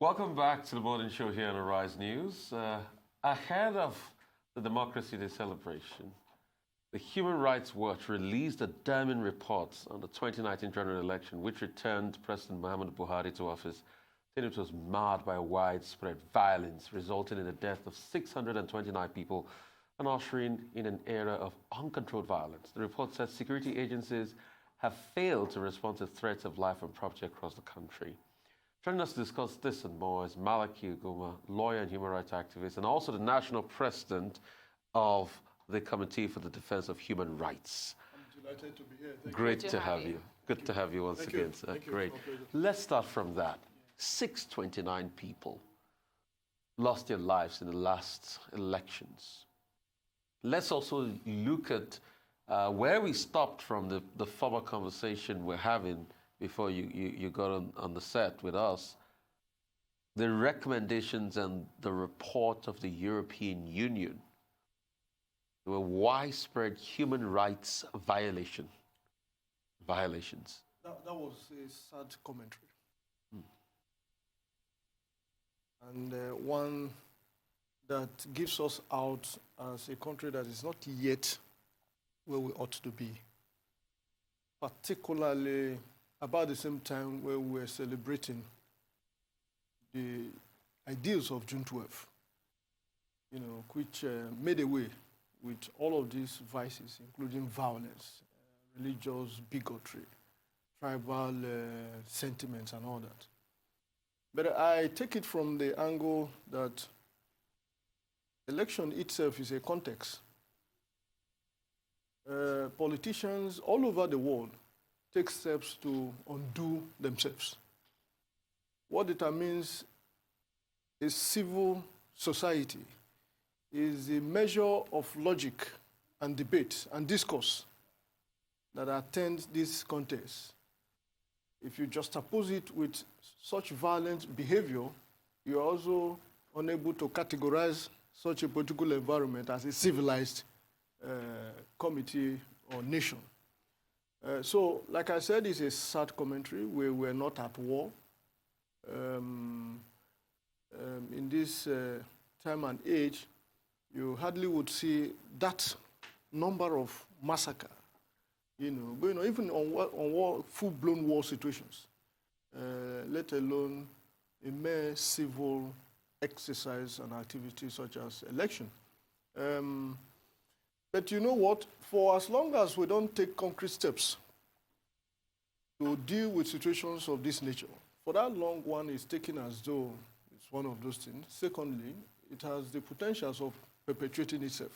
Welcome back to the morning show here on Arise News. Ahead of the Democracy Day celebration, the Human Rights Watch released a damning report on the 2019 general election, which returned President Muhammadu Buhari to office, saying it was marred by widespread violence, resulting in the death of 629 people and ushering in an era of uncontrolled violence. The report says security agencies have failed to respond to threats of life and property across the country. Joining us to discuss this and more is Malachy Ugwummadu, lawyer and human rights activist, and also the national president of the Committee for the Defense of Human Rights. I'm delighted to be here. Great to have you. Good to have you once again, sir. Great. Let's start from that. 629 people lost their lives in the last elections. Let's also look at where we stopped from the former conversation we're having before you got on the set with us. The recommendations and the report of the European Union were widespread human rights violations. That was a sad commentary. And one that gives us out as a country that is not yet where we ought to be, particularly about the same time where we were celebrating the ideals of June 12th, which made away with all of these vices, including violence, religious bigotry, tribal sentiments, and all that. But I take it from the angle that election itself is a context. Politicians all over the world take steps to undo themselves. What determines a civil society is the measure of logic and debate and discourse that attend this contest. If you juxtapose it with such violent behavior, you're also unable to categorize such a political environment as a civilized committee or nation. So, like I said, it's a sad commentary. We were not at war. In this time and age, you hardly would see that number of massacre, going on, even on full-blown war situations, let alone a mere civil exercise and activity such as election. But you know what? For as long as we don't take concrete steps to deal with situations of this nature, for that long one is taken as though it's one of those things. Secondly, it has the potentials of perpetuating itself.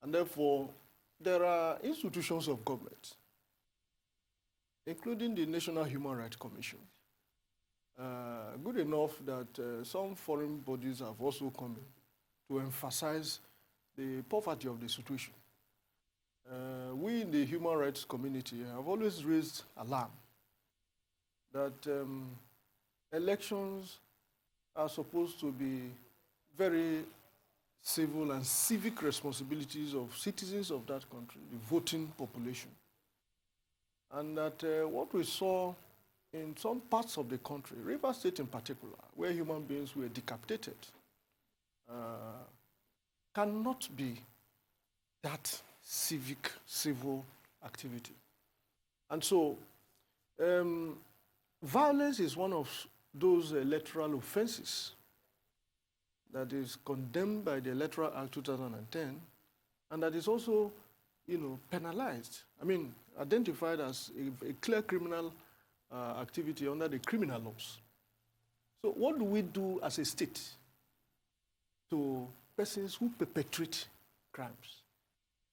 And therefore, there are institutions of government, including the National Human Rights Commission, good enough that some foreign bodies have also come in to emphasize the poverty of the situation. We in the human rights community have always raised alarm that elections are supposed to be very civil and civic responsibilities of citizens of that country, the voting population. And that what we saw in some parts of the country, Rivers State in particular, where human beings were decapitated, cannot be that civil activity. And so violence is one of those electoral offenses that is condemned by the Electoral Act 2010, and that is also, penalized. Identified as a clear criminal activity under the criminal laws. So what do we do as a state to persons who perpetrate crimes?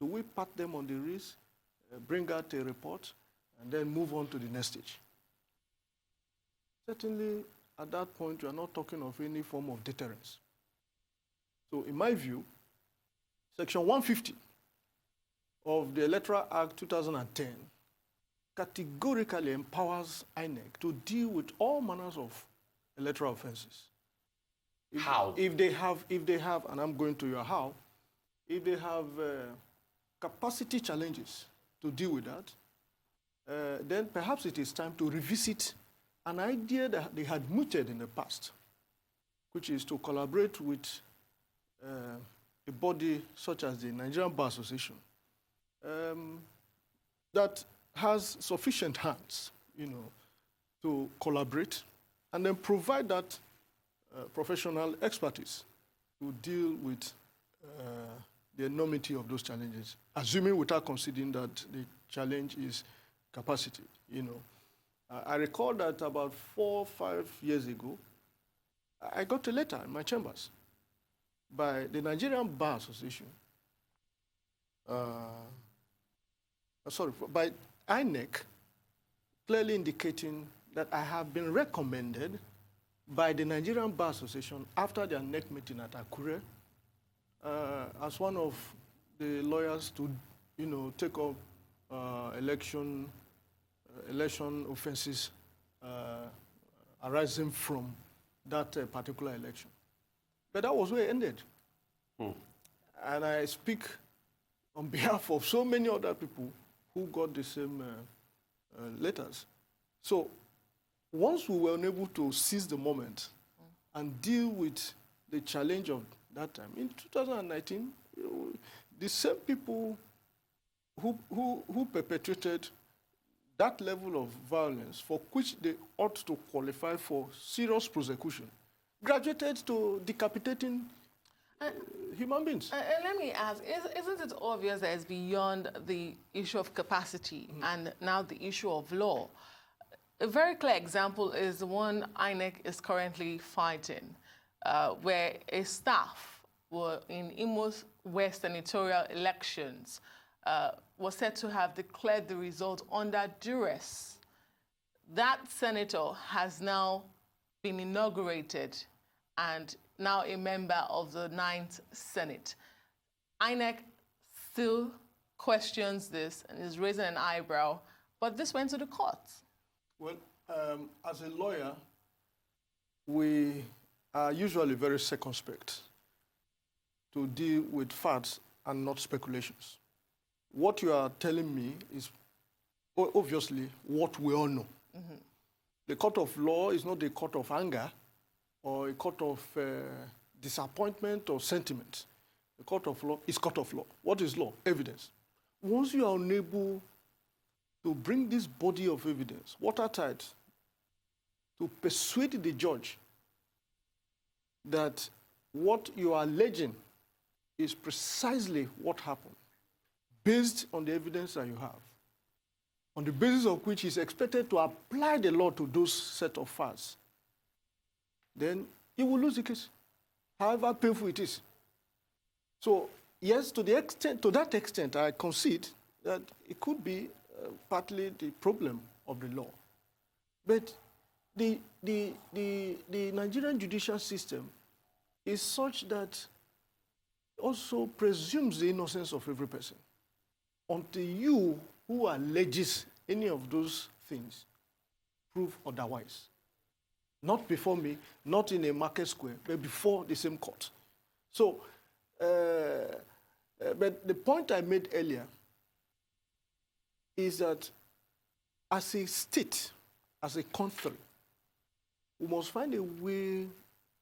Do we pat them on the wrist, bring out a report, and then move on to the next stage? Certainly, at that point, we are not talking of any form of deterrence. So in my view, Section 150 of the Electoral Act 2010 categorically empowers INEC to deal with all manners of electoral offenses. How? If they have, and I'm going to your how, if they have capacity challenges to deal with that, then perhaps it is time to revisit an idea that they had mooted in the past, which is to collaborate with a body such as the Nigerian Bar Association that has sufficient hands, to collaborate and then provide that professional expertise to deal with the enormity of those challenges, assuming without considering that the challenge is capacity. I recall that about 4 or 5 years ago, I got a letter in my chambers by the Nigerian Bar Association, by INEC, clearly indicating that I have been recommended by the Nigerian Bar Association after their NEC meeting at Akure as one of the lawyers to, take up election offenses arising from that particular election. But that was where it ended. And I speak on behalf of so many other people who got the same letters. So once we were unable to seize the moment and deal with the challenge of that time, in 2019, the same people who perpetrated that level of violence for which they ought to qualify for serious prosecution graduated to decapitating human beings. Let me ask, isn't it obvious that it's beyond the issue of capacity and now the issue of law? A very clear example is the one INEC is currently fighting, where a staff were in Imo's West senatorial elections was said to have declared the result under duress. That senator has now been inaugurated and now a member of the 9th Senate. INEC still questions this and is raising an eyebrow, but this went to the courts. Well, as a lawyer, we are usually very circumspect to deal with facts and not speculations. What you are telling me is obviously what we all know. The court of law is not a court of anger or a court of disappointment or sentiment. The court of law is court of law. What is law? Evidence. Once you are unable to bring this body of evidence, watertight, to persuade the judge that what you are alleging is precisely what happened, based on the evidence that you have, on the basis of which is expected to apply the law to those set of facts, then you will lose the case, however painful it is. So, yes, to that extent, I concede that it could be partly the problem of the law. But the Nigerian judicial system is such that also presumes the innocence of every person until you who alleges any of those things prove otherwise. Not before me, not in a market square, but before the same court. So, but the point I made earlier is that as a state, as a country, we must find a way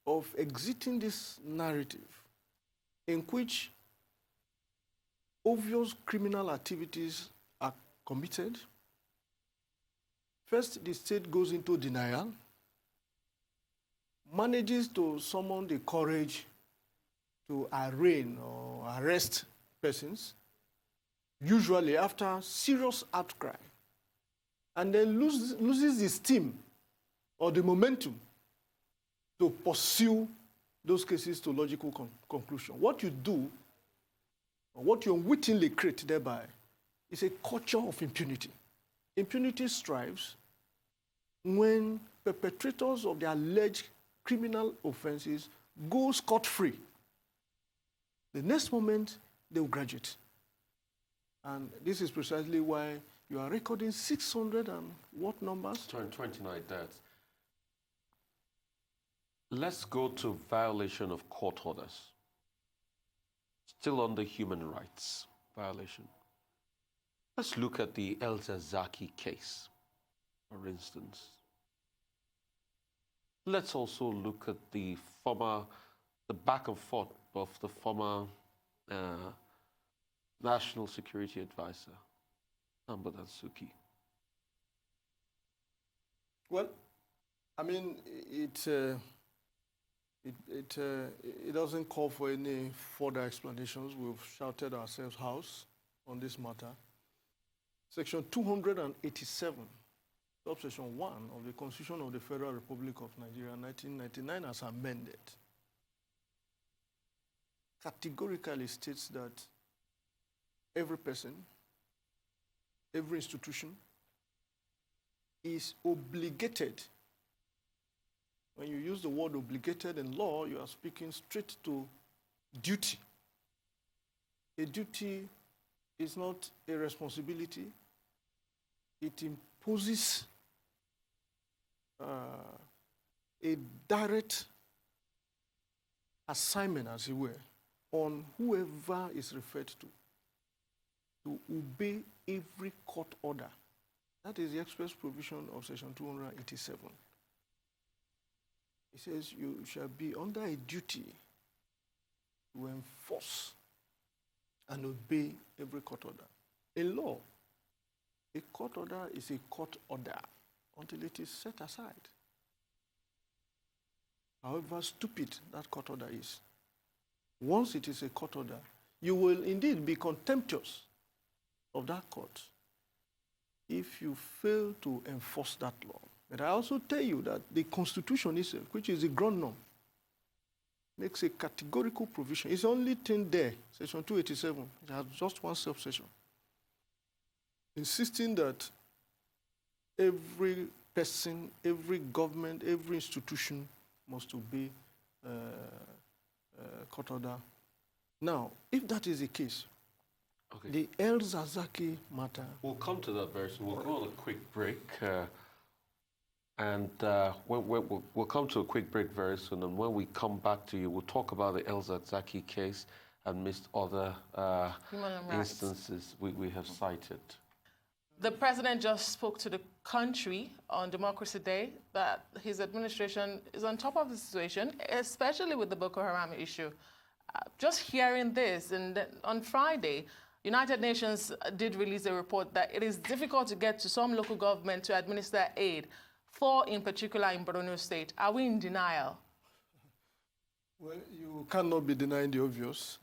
of exiting this narrative in which obvious criminal activities are committed. First, the state goes into denial, manages to summon the courage to arraign or arrest persons, usually after serious outcry, and then loses the steam or the momentum to pursue those cases to logical conclusion. What you do, or what you unwittingly create thereby, is a culture of impunity. Impunity strives when perpetrators of the alleged criminal offenses go scot-free. The next moment, they will graduate. And this is precisely why you are recording 600 and what numbers? 29 deaths. Let's go to violation of court orders. Still on the human rights violation. Let's look at the El Zazaki case, for instance. let's also look at the back and forth of the former National Security Advisor, Ambadan Suki. Well, I mean, it doesn't call for any further explanations. We've shouted ourselves hoarse on this matter. Section 287, subsection 1 of the Constitution of the Federal Republic of Nigeria, 1999, as amended, categorically states that every person, every institution is obligated. When you use the word obligated in law, you are speaking straight to duty. A duty is not a responsibility. It imposes a direct assignment, as it were, on whoever is referred to obey every court order. That is the express provision of Section 287. It says you shall be under a duty to enforce and obey every court order. In law, a court order is a court order until it is set aside. However stupid that court order is, once it is a court order, you will indeed be contemptuous of that court if you fail to enforce that law. But I also tell you that the Constitution itself, which is the ground norm, makes a categorical provision. It's the only thing there, Section 287, it has just one subsection, insisting that every person, every government, every institution must obey court order. Now, if that is the case, okay, the El Zazaki matter... We'll come to that very soon. We'll go on a quick break. We'll come to a quick break very soon. And when we come back to you, we'll talk about the El Zazaki case and missed other instances we have cited. The president just spoke to the country on Democracy Day that his administration is on top of the situation, especially with the Boko Haram issue. Just hearing this, and on Friday, United Nations did release a report that it is difficult to get to some local government to administer aid, in particular in Borno State. Are we in denial? Well, you cannot be denying the obvious.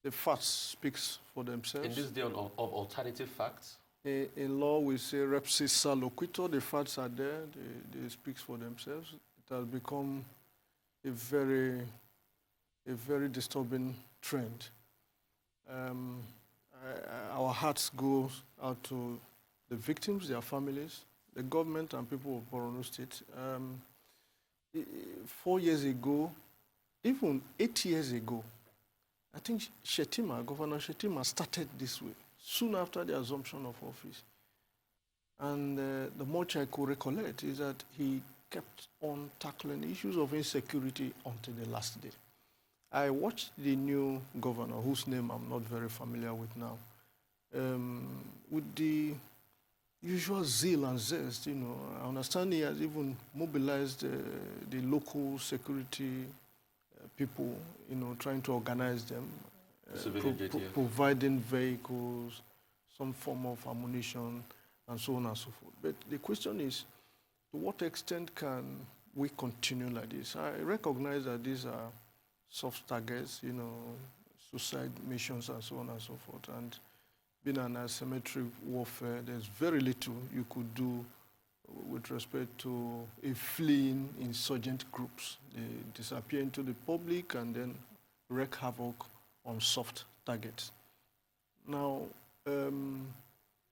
The facts speaks for themselves. In this day of alternative facts? In law, we say repsisa loquitur. The facts are there. They speak for themselves. It has become a very disturbing trend. Our hearts go out to the victims, their families, the government and people of Borno State. 4 years ago, even 8 years ago, I think Governor Shettima started this way, soon after the assumption of office. And the much I could recollect is that he kept on tackling issues of insecurity until the last day. I watched the new governor, whose name I'm not very familiar with now, with the usual zeal and zest. I understand he has even mobilized the local security people, trying to organize them, providing vehicles, some form of ammunition, and so on and so forth. But the question is, to what extent can we continue like this? I recognize that these are soft targets, suicide missions and so on and so forth. And being an asymmetric warfare, there's very little you could do with respect to a fleeing insurgent groups. They disappear into the public and then wreak havoc on soft targets. Now,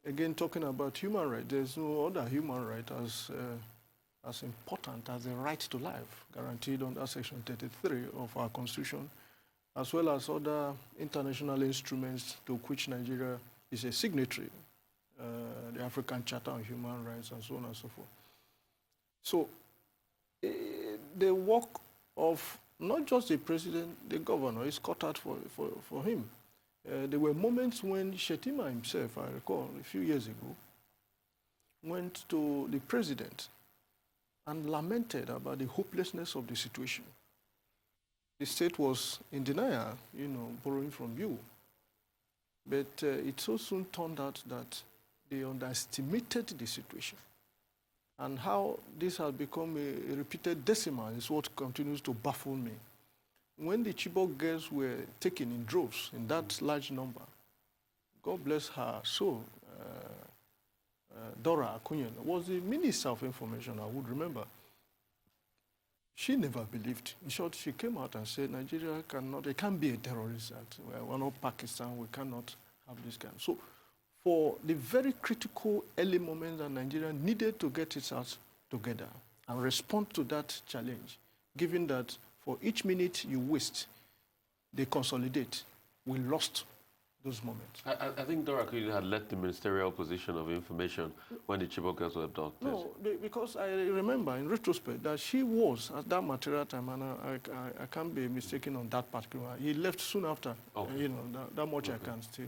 again, talking about human rights, there's no other human right as important as the right to life, guaranteed under Section 33 of our Constitution, as well as other international instruments to which Nigeria is a signatory, the African Charter on Human Rights, and so on and so forth. So the work of not just the president, the governor, is cut out for him. There were moments when Shettima himself, I recall, a few years ago, went to the president and lamented about the hopelessness of the situation. The state was in denial, borrowing from you. But it so soon turned out that they underestimated the situation. And how this has become a repeated decimal is what continues to baffle me. When the Chibok girls were taken in droves, in that large number, God bless her soul, Dora Akunyele was the Minister of Information, I would remember. She never believed. In short, she came out and said, Nigeria cannot, it can't be a terrorist act. We're not Pakistan, we cannot have this kind. So for the very critical early moments that Nigeria needed to get its act together and respond to that challenge, given that for each minute you waste, they consolidate, we lost those moments. I think Dora Akunyele had left the ministerial position of information when the Chibok girls were abducted. No, because I remember in retrospect that she was at that material time, and I can't be mistaken on that particular. He left soon after. Okay. That much okay. I can still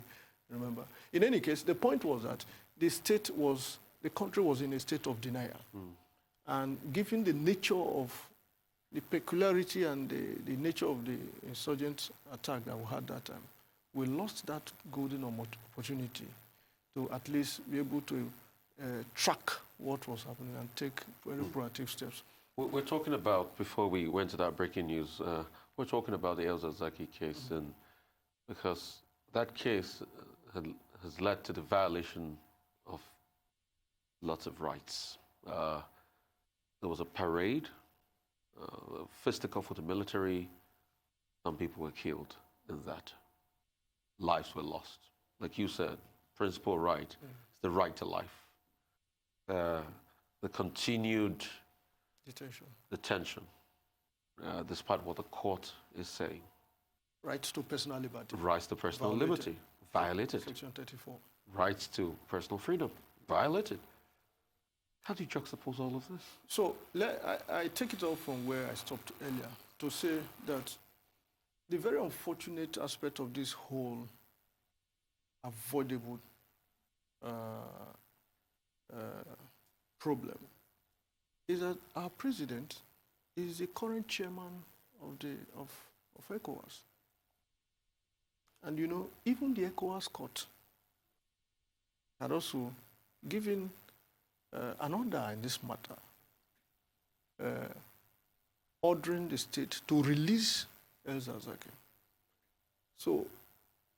remember. In any case, the point was that the country was in a state of denial, and given the nature of the peculiarity and the nature of the insurgent attack that we had that time, we lost that golden opportunity to at least be able to track what was happening and take very proactive steps. We're talking about, before we went to that breaking news, we're talking about the El Zazaki case, and because that case has led to the violation of lots of rights. There was a parade, fisticuff with the military. Some people were killed in that. Lives were lost. Like you said, principal right is the right to life. The continued detention, despite what the court is saying. Rights to personal liberty. Rights to personal liberty, violated. Section 34. Rights to personal freedom, violated. How do you juxtapose all of this? So I take it off from where I stopped earlier to say that the very unfortunate aspect of this whole avoidable problem is that our president is the current chairman of ECOWAS. And even the ECOWAS court had also given an order in this matter, ordering the state to release El Zazaki. So,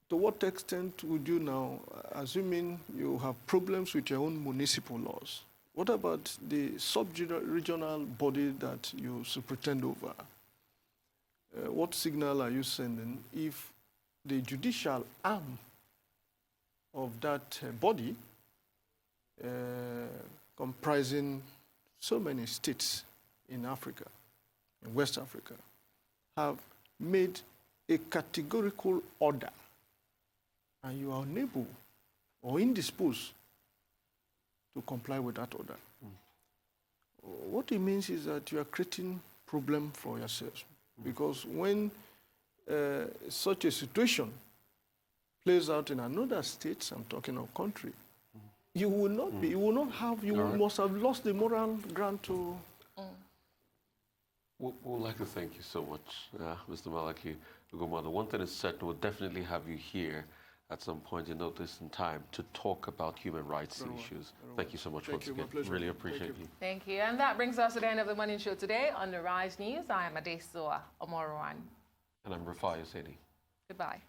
to what extent would you now, assuming you have problems with your own municipal laws, what about the sub-regional body that you superintend over? What signal are you sending if the judicial arm of that body, comprising so many states in Africa, in West Africa, have made a categorical order, and you are unable or indisposed to comply with that order? What it means is that you are creating problem for yourselves. Because when such a situation plays out in another state, I'm talking of country, you will not be, you will not have, you must have lost the moral ground to... We'd like to thank you so much, Mr. Malachy Ugwummadu. One thing is certain, we'll definitely have you here at some point in notice and time to talk about human rights issues. Thank you so much once again. Really appreciate you. Thank you. And that brings us to the end of the morning show today on the Rise News. I am Adesoa Omorwan. And I'm Rafai Husseini. Goodbye.